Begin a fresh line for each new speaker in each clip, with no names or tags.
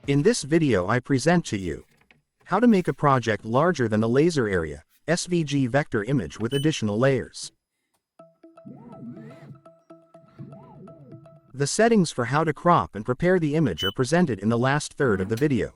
In this video I present to you how to make a project larger than the laser area, SVG vector image with additional layers. The settings for how to crop and prepare the image are presented in the last third of the video.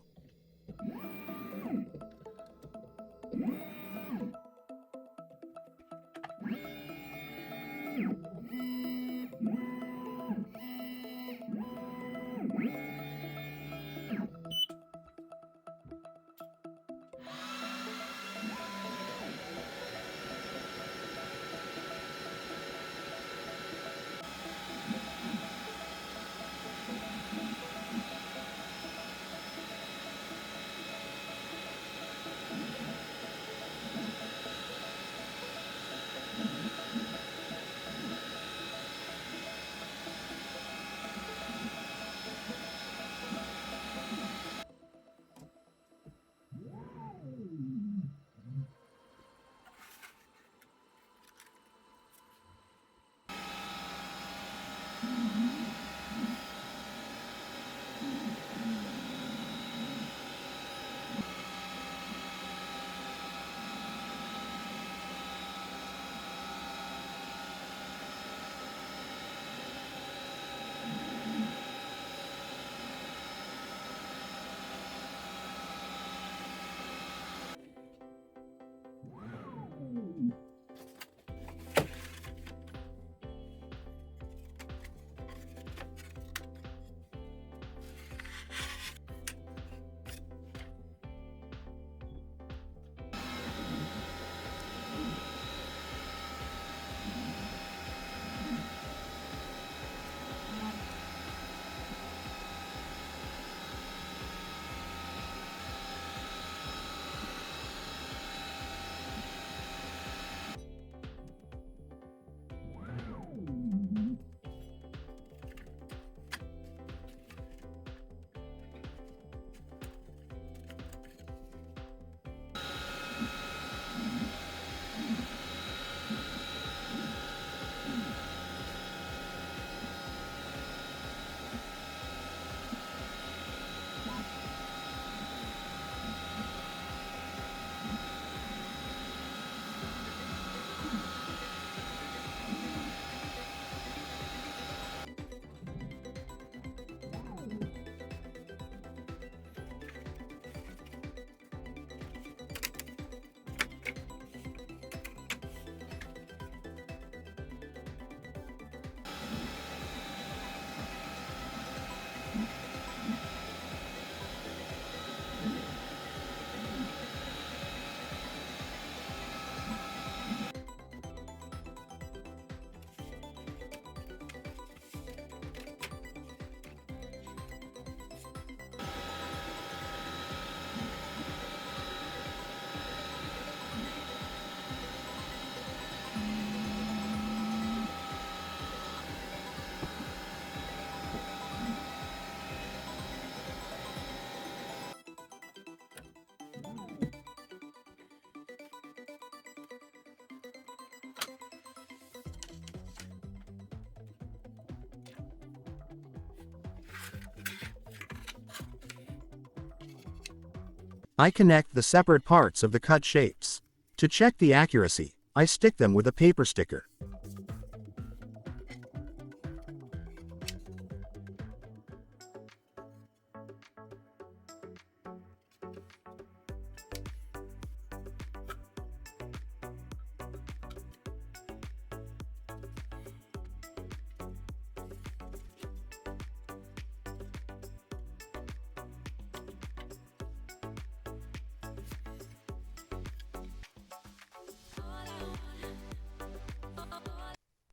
I connect the separate parts of the cut shapes. To check the accuracy, I stick them with a paper sticker.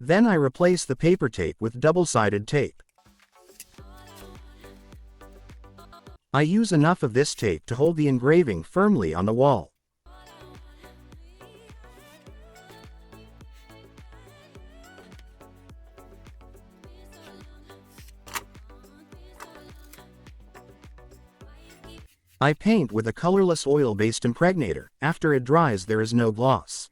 Then I replace the paper tape with double-sided tape. I use enough of this tape to hold the engraving firmly on the wall. I paint with a colorless oil-based impregnator. After it dries, there is no gloss.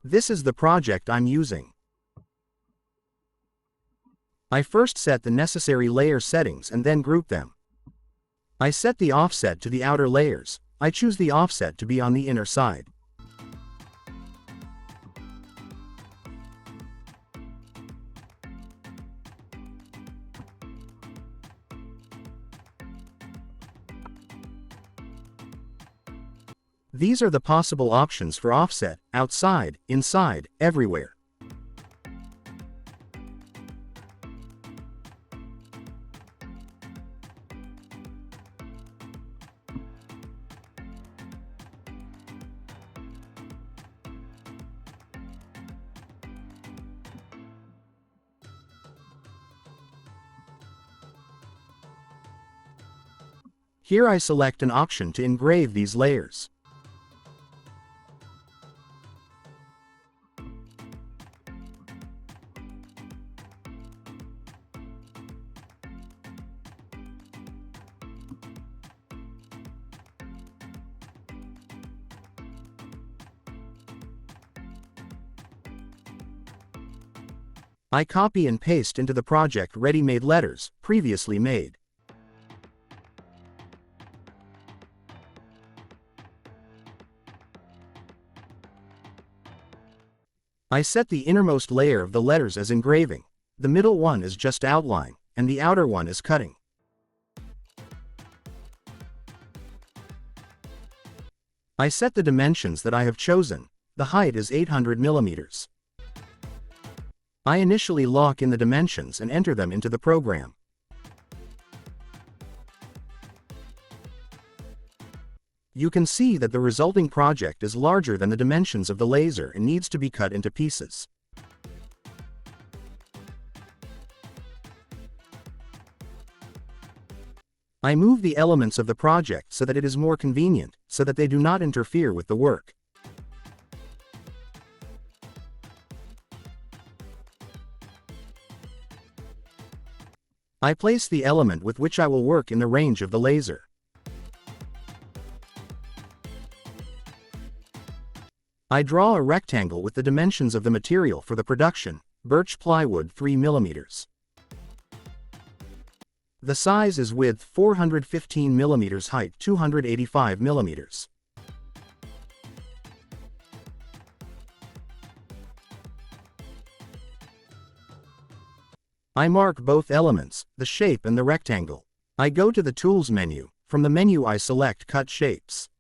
This is the project I'm using. I first set the necessary layer settings and then group them. I set the offset to the outer layers. I choose the offset to be on the inner side. These are the possible options for offset: outside, inside, everywhere. Here I select an option to engrave these layers. I copy and paste into the project ready-made letters, previously made. I set the innermost layer of the letters as engraving, the middle one is just outline, and the outer one is cutting. I set the dimensions that I have chosen. The height is 800 millimeters. I initially lock in the dimensions and enter them into the program. You can see that the resulting project is larger than the dimensions of the laser and needs to be cut into pieces. I move the elements of the project so that it is more convenient, so that they do not interfere with the work. I place the element with which I will work in the range of the laser. I draw a rectangle with the dimensions of the material for the production: birch plywood 3 mm. The size is width 415 mm, height 285 mm. I mark both elements, the shape and the rectangle. I go to the Tools menu. From the menu I select Cut Shapes.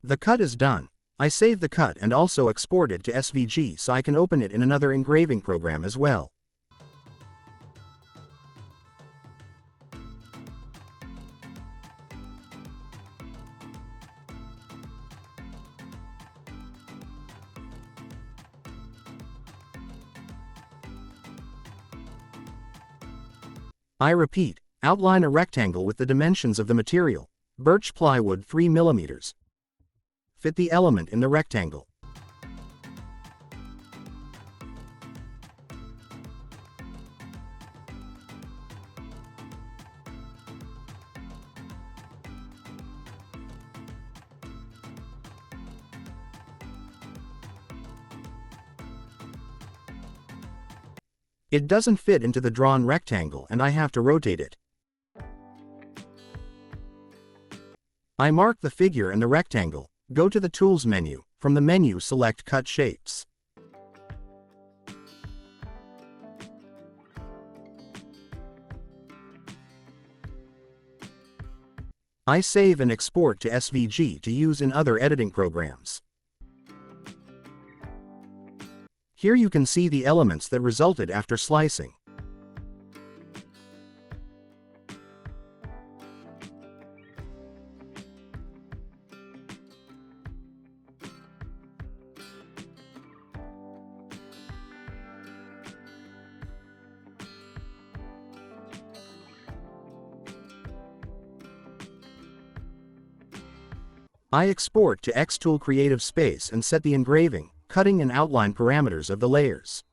The cut is done. I save the cut and also export it to SVG so I can open it in another engraving program as well. I repeat, outline a rectangle with the dimensions of the material: birch plywood 3 mm. Fit the element in the rectangle. It doesn't fit into the drawn rectangle and I have to rotate it. I mark the figure and the rectangle. Go to the Tools menu. From the menu select Cut Shapes. I save and export to SVG to use in other editing programs. Here you can see the elements that resulted after slicing. I export to XTOOL Creative Space and set the engraving, cutting and outline parameters of the layers.